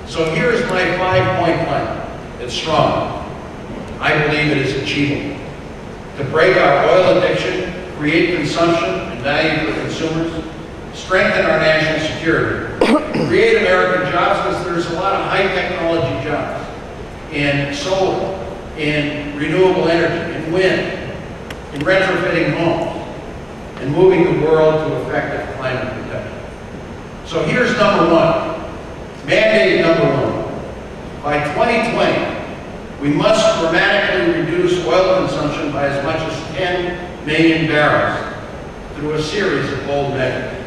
So here's my 5-point plan. It's strong. I believe it is achievable. To break our oil addiction, create consumption and value for consumers, strengthen our national security, create American jobs, because there's a lot of high technology jobs in solar, in renewable energy, in wind, in retrofitting homes, and moving the world to effective climate protection. So here's number one. Mandate number one. By 2020, we must dramatically reduce oil consumption by as much as 10 million barrels through a series of bold measures.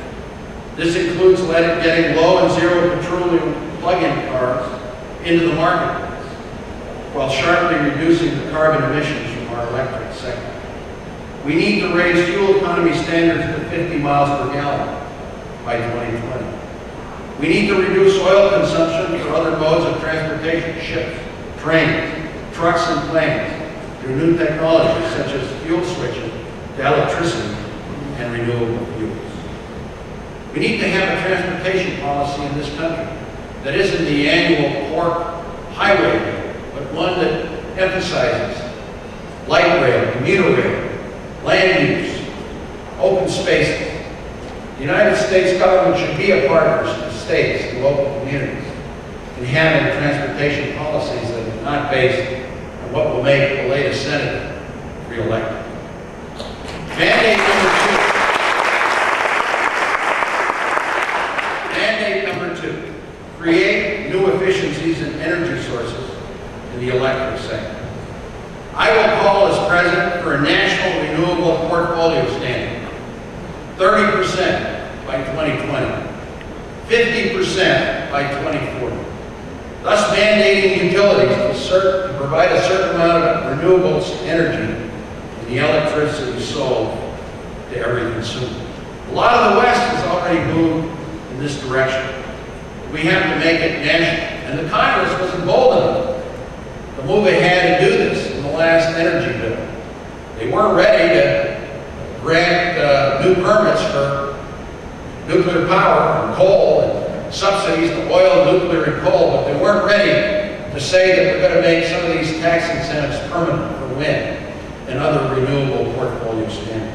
This includes getting low and zero petroleum plug-in cars into the marketplace, while sharply reducing the carbon emissions from our electric sector. We need to raise fuel economy standards to 50 miles per gallon by 2020. We need to reduce oil consumption for other modes of transportation, ships, trains, trucks, and planes through new technologies such as fuel switching to electricity and renewable fuels. We need to have a transportation policy in this country that isn't the annual pork highway bill, but one that emphasizes light rail, commuter rail, land use, open spaces. The United States government should be a partner to states and local communities in having transportation policies that are not based on what will make the latest senator re-elected. Mandate number two, create new efficiencies in energy sources in the electric sector. I will call as president for a national renewable portfolio standard, 30% by 2020. 50% by 2040, thus mandating utilities to provide a certain amount of renewables energy in the electricity sold to every consumer. A lot of the West has already moved in this direction. We have to make it national, and the Congress was emboldened to move ahead and do this in the last energy bill. They weren't ready to grant new permits for nuclear power and coal and subsidies to oil, nuclear, and coal, but they weren't ready to say that we're going to make some of these tax incentives permanent for wind and other renewable portfolio standards.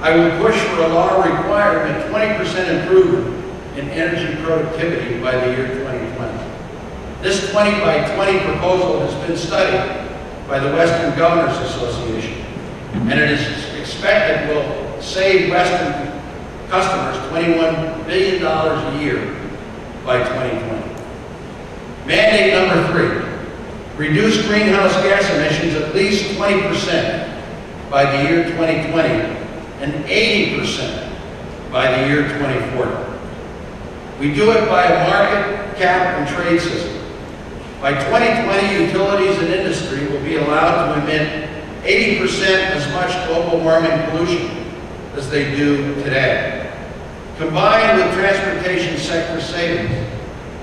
I will push for a law requiring a 20% improvement in energy productivity by the year 2020. This 20 by 20 proposal has been studied by the Western Governors Association, and it is expected will save Western customers $21 billion a year by 2020. Mandate number three, reduce greenhouse gas emissions at least 20% by the year 2020 and 80% by the year 2040. We do it by a market, cap, and trade system. By 2020, utilities and industry will be allowed to emit 80% as much global warming pollution as they do today. Combined with transportation sector savings,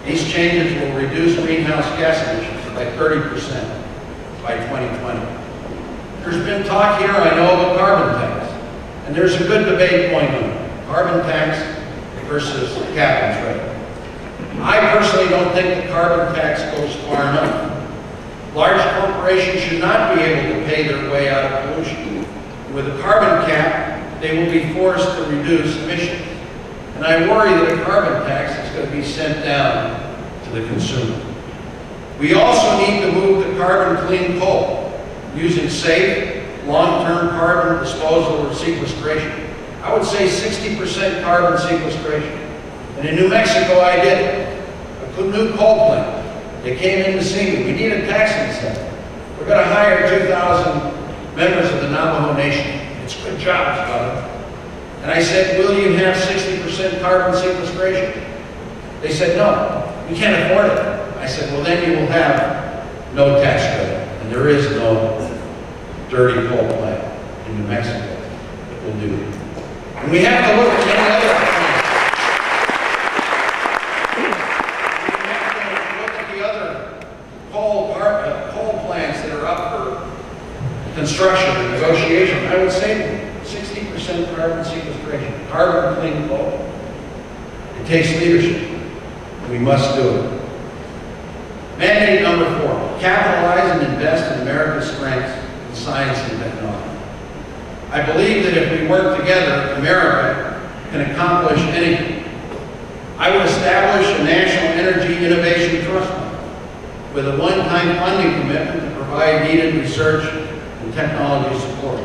these changes will reduce greenhouse gas emissions by 30% by 2020. There's been talk here, I know, of a carbon tax, and there's a good debate going on. Carbon tax versus cap and trade. I personally don't think the carbon tax goes far enough. Large corporations should not be able to pay their way out of pollution. With a carbon cap, they will be forced to reduce emissions. And I worry that a carbon tax is going to be sent down to the consumer. We also need to move to carbon-clean coal, using safe, long-term carbon disposal or sequestration. I would say 60% carbon sequestration. And in New Mexico, I did it. A new coal plant. They came in to see me. We need a tax incentive. We're going to hire 2,000 members of the Navajo Nation. It's good jobs, brother. And I said, will you have 60% carbon sequestration? They said, no, we can't afford it. I said, well, then you will have no tax credit. And there is no dirty coal plant in New Mexico that will do it. And we have to look at many other plants. We have to look at the other coal plants that are up for construction and negotiation. I would say 60% carbon sequestration, carbon clean coal. It takes leadership. We must do it. Mandate number 4, capitalize and invest in America's strengths in science and technology. I believe that if we work together, America can accomplish anything. I would establish a National Energy Innovation Trust Fund with a one-time funding commitment to provide needed research and technology support.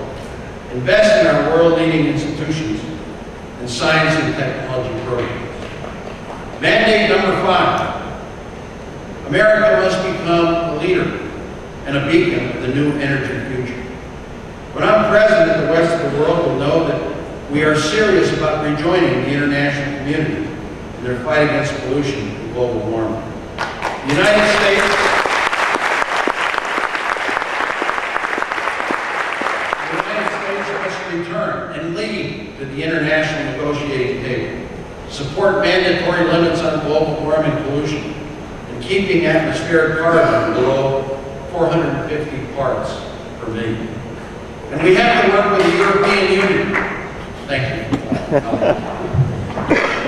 Invest in our world-leading institutions and science and technology programs. Mandate number 5, America must become a leader and a beacon of the new energy future. When I'm president, the rest of the world will know that we are serious about rejoining the international community in their fight against pollution and global warming. The United States must return and lead to the international negotiating table, support mandatory limits on global warming pollution, and keeping atmospheric carbon below 450 parts per million. And we have to work with the European Union. Thank you.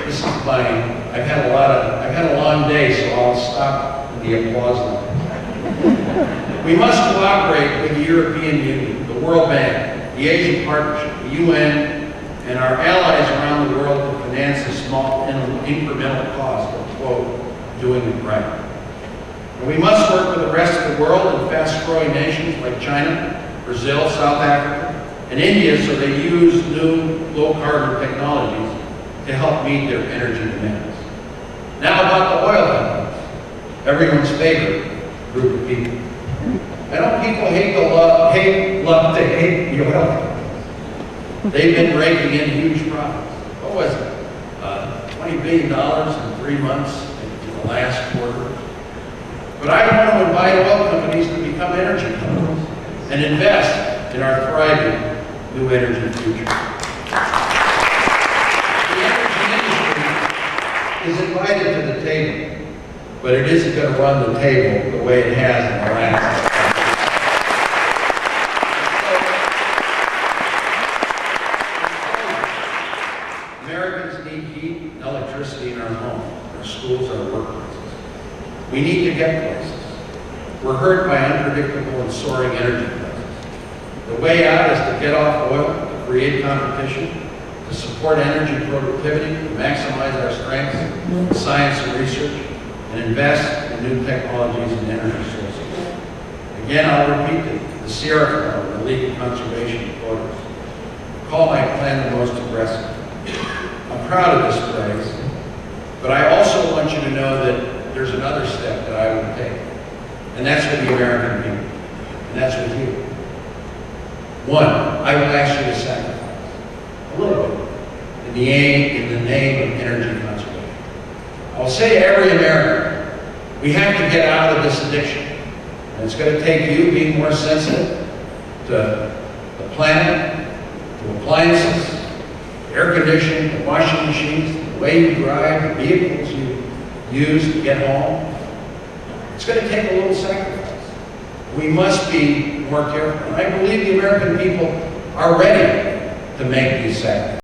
This is I've had a long day, so I'll stop with the applause now. We must cooperate with the European Union, the World Bank, the Asian Partnership, the UN, and our allies around the world to finance a small incremental cost of, quote, doing it right. And we must work with the rest of the world and fast-growing nations like China, Brazil, South Africa, and India so they use new low-carbon technologies to help meet their energy demands. Now about the oil companies, everyone's favorite group of people. I know people love to hate the oil companies. They've been raking in huge profits. What was it? $20 billion in 3 months in the last quarter. But I want to invite oil companies to become energy companies and invest in our thriving new energy future. The energy industry is invited to the table, but it isn't going to run the table the way it has in the last. Americans need heat and electricity in our homes, our schools, our workplaces. We need to get places. We're hurt by unpredictable and soaring energy prices. The way out is to get off oil, to create competition, to support energy productivity, to maximize our strengths in science and research, and invest in new technologies and energy sources. Again, I'll repeat it, the Sierra Club and the League of Conservation Voters call my plan the most aggressive. I'm proud of this phrase, but I also want you to know that there's another step that I would take, and that's with the American people, and that's with you. 1, I will ask you to sacrifice a little bit in the name of energy conservation. I'll say to every American, we have to get out of this addiction. And it's going to take you being more sensitive to the planet, to appliances, air conditioning, the washing machines, the way you drive, the vehicles you use to get home. It's going to take a little sacrifice. We must be more careful. And I believe the American people are ready to make these sacrifices.